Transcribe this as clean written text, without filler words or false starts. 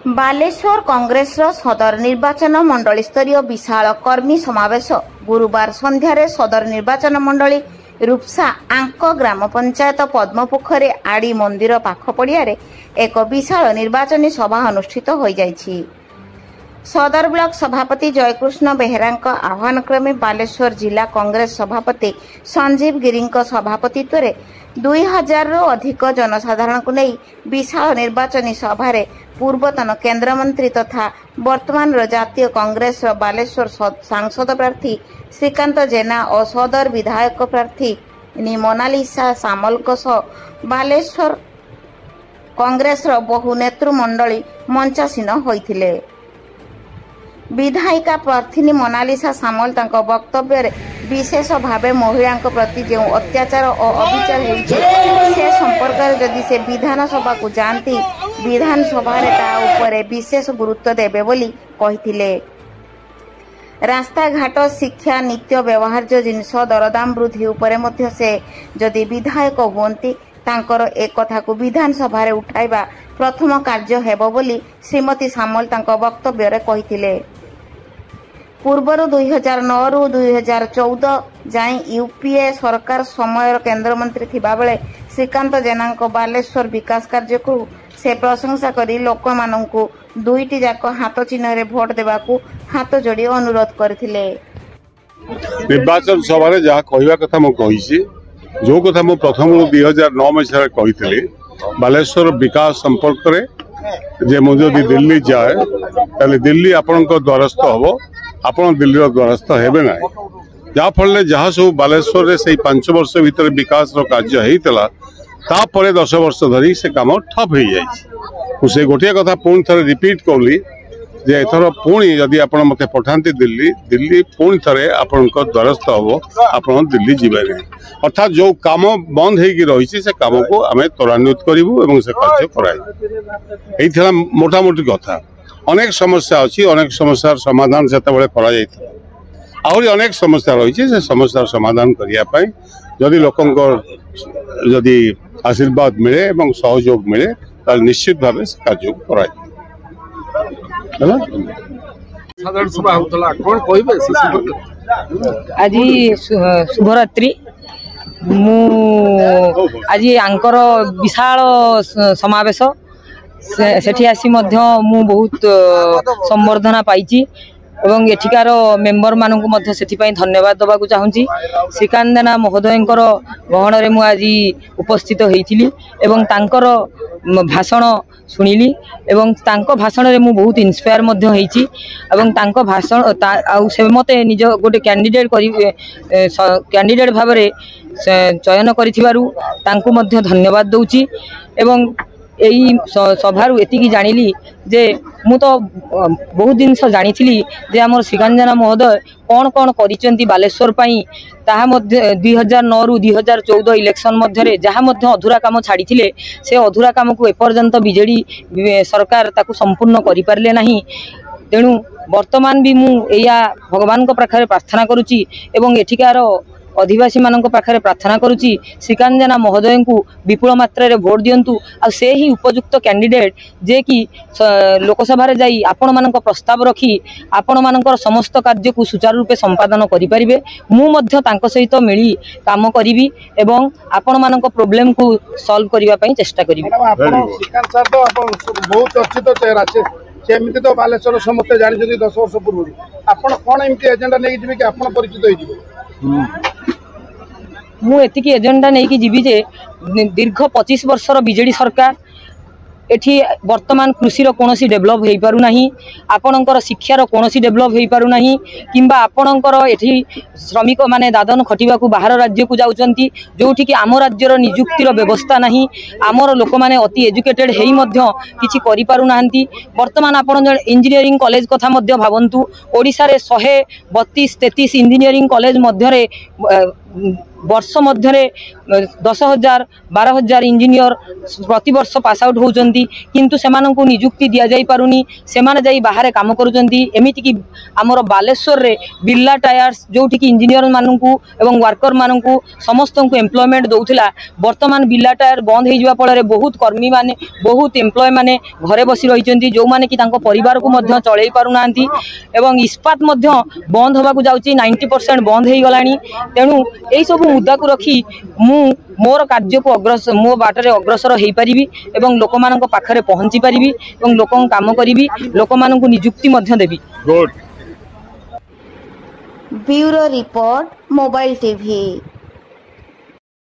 बालेश्वर कांग्रेस सदर निर्वाचन मंडली स्तरीय विशाल कर्मी समावेश गुरुवार संध्यारे सदर निर्वाचन मंडली रूपसा आंक ग्राम पंचायत पद्मपोखरी आड़ी मंदिर पाख पड़ियारे एक विशाल निर्वाचनी सभा अनुष्ठित हो जाइछि। सदर ब्लॉक सभापति जयकृष्ण बेहेरा आह्वान क्रमे बालेश्वर जिला कांग्रेस सभापति संजीव गिरी सभापतित्व में 2000 रु अधिक जनसाधारण को नहीं विशाल निर्वाचनी सभा पूर्वतन केन्द्रमंत्री तथा वर्तमान जातीय कांग्रेस बालेश्वर सांसद प्रार्थी श्रीकांत जेना और सदर विधायक प्रार्थी मोनालिसा सामल बालेश्वर कांग्रेस बहु नेतृमंडली मंचासीन होइथिले। विधायिका प्रार्थी मोनालिसा सामल वक्तव्य विशेष भाव महिला प्रति जो अत्याचार और अविचार से संपर्क जदि से विधानसभा को जाती विधानसभा विशेष गुरुत्व देवे बोली कहिथिले। रास्ता घाट शिक्षा नित्य व्यवहार्य जिनस दरदाम वृद्धि उपरे मध्य से जदि विधायक हुअन्ति तांकर एक कथा को विधानसभा उठाइबा प्रथम कार्य हेबो बोली श्रीमती सामल वक्तव्य रे कहिथिले। पूर्वर 2009 रु 2014 जाए यूपीए सरकार समय केन्द्रमंत्री थिबा बेले श्रीकांत जेना बालेश्वर विकास कार्य को से प्रशंसा करी लोक माननकु दुईटी जाक हाथ चिन्ह रे भोट देबाकू हाथ जोड़ी अनुरोध करथिले। निर्वाचन सभा रे जहा कहवा कथा मो कहिछि जो कथा मो प्रथम 2009 मसीह कहिथिले बालेश्वर विकास संपर्क रे जे मो जदि दिल्ली जाए ताले दिल्ली आपनक द्वारस्थ हबो आपण दिल्ली द्वारस्थ हेबे ना जा फल जहाँ सब बालेश्वर से 5 वर्ष भीतर विकास कार्य होता तापर 10 वर्ष धरी से काम ठप हो जाए। से गोटे कथा पुणी थे रिपीट कली जे एथर पुणी जदि आप मत पठाती दिल्ली दिल्ली पुणी थे आपण द्वारस्थ हम आप दिल्ली जीवे नहीं अर्थात जो काम बंद हो से कम को आम त्वरान्वित करूँ से कार्य कर मोटामोटी कथा अनेक समस्या अच्छी अनेक समस्यार समाधान से आहरी अनेक समस्या रही से समस्यार समाधान करने जदि लोक जदि आशीर्वाद मिले और सहयोग मिले तो निश्चित भाव से कार्य कर आज शुभरात्रि मु आज आंकर विशाल समावेश सेठी आसी मध्य मु बहुत संबर्धना पाइची एवं एठिकार मेंबर मानकु मध्य सेथिपाई धन्यवाद दबा को चाहूँगी। श्रीकांत जेना महोदयंकर गहन रे मु आज उपस्थित होइथिली एवं तांकर भाषण सुनिली एवं तांको भाषण रे मु बहुत इन्स्पायर मध्य होइची एवं तांको भाषण आउ से मते निज गोटे कैंडिडेट भाव रे चयन करिथिबारु तांको मध्य धन्यवाद दउची एवं यही सभारू एतिकी जानिली जे मु तो बहुत जिनस जानी जे आम श्रीकांत जेना महोदय कौन कौन करिसेंती बालेश्वर पाई ताहा मध्य 2009 रु 2014 इलेक्शन मध्य जहाँ मध्य अधूरा काम छाड़ी से अधूरा काम को एपर्यंत बीजेडी सरकार ताकू संपूर्ण करि पारले नाही। तेणु वर्तमान भी मु एया भगवान को पाखरे प्रार्थना करुची एवं एठिकार अधिवासी मानक पाखरे प्रार्थना करुची श्रीकांत जेना महोदय को विपुल मात्रा रे भोट दियंतु आ से ही उपयुक्त कैंडिडेट जे कि लोकसभा जाई आपण मानक प्रस्ताव रखी आपण मानकर समस्त कार्य को सुचारू रूपे संपादन करि परिबे। मु मध्य तांको सहित मिली काम करिवि एवं आपण मानक प्रॉब्लम को सॉल्व करिवा पई चेष्टा करिवि। श्रीकांत सर तो आपण बहुत चर्चित चेहरा छे सेमिति तो बालेश्वर समस्त जानि जदि 10 वर्ष पूर्व आपण कोन एमती एजेंडा नै जिबे कि आपण परिचित होई जिबे मु एतिकी एजेंडा नहीं कि जीवी जे दीर्घ 25 वर्षर बीजेडी सरकार एठी वर्तमान कृषिर कोनोसी डेभलप हो पारु नाही आपणकर शिक्षार कोनोसी डेभलप हो पारु नाही किंबा आपणकर एठी श्रमिक माने दादन खटिबा को बाहर राज्य को जाउचंती जोठी कि आम राज्यर नियुक्तिर व्यवस्था नाही आमर लोक माने अति एजुकेटेड हेई मध्य किछि करि पारु नाहंती। वर्तमान आपण इंजीनियरिंग कॉलेज कथा मध्य भावंतु ओडिसा रे 132-33 इंजीनियरिंग कॉलेज मध्य रे वर्ष मध्य 10,000 12,000 इंजीनियर प्रति वर्ष पास आउट होउचंती किंतु सेमानंकु नियुक्ति दिया जाई पारुनी सेमाने जाई बाहर काम करूचंती एमिति कि हमर बालेश्वर रे बिरला टायर्स जोठी कि इंजीनियर मानंकु एवं वर्कर मानंकु समस्तंकु एम्प्लॉयमेंट दउथिला वर्तमान बिरला टायर बंद हे जिवा पळे बहुत कर्मी माने बहुत एम्प्लॉय माने घरे बसी रहिचंती जो माने कि तांको परिवार को मध्य चळै पारुनांती एवं इस्पात मध्य बंद होबाकू जाउची 90% बंद हे गलानी तेनु एई सब मुद्दा को रखी मोर कार्य को अग्रसर मो बाटर अग्रसर हो पारिबी एवं लोक मान पाखरे पहुंची पारिबी एवं लोक काम करी लोक मान नियुक्ति मध्य देबी। Bureau report mobile TV.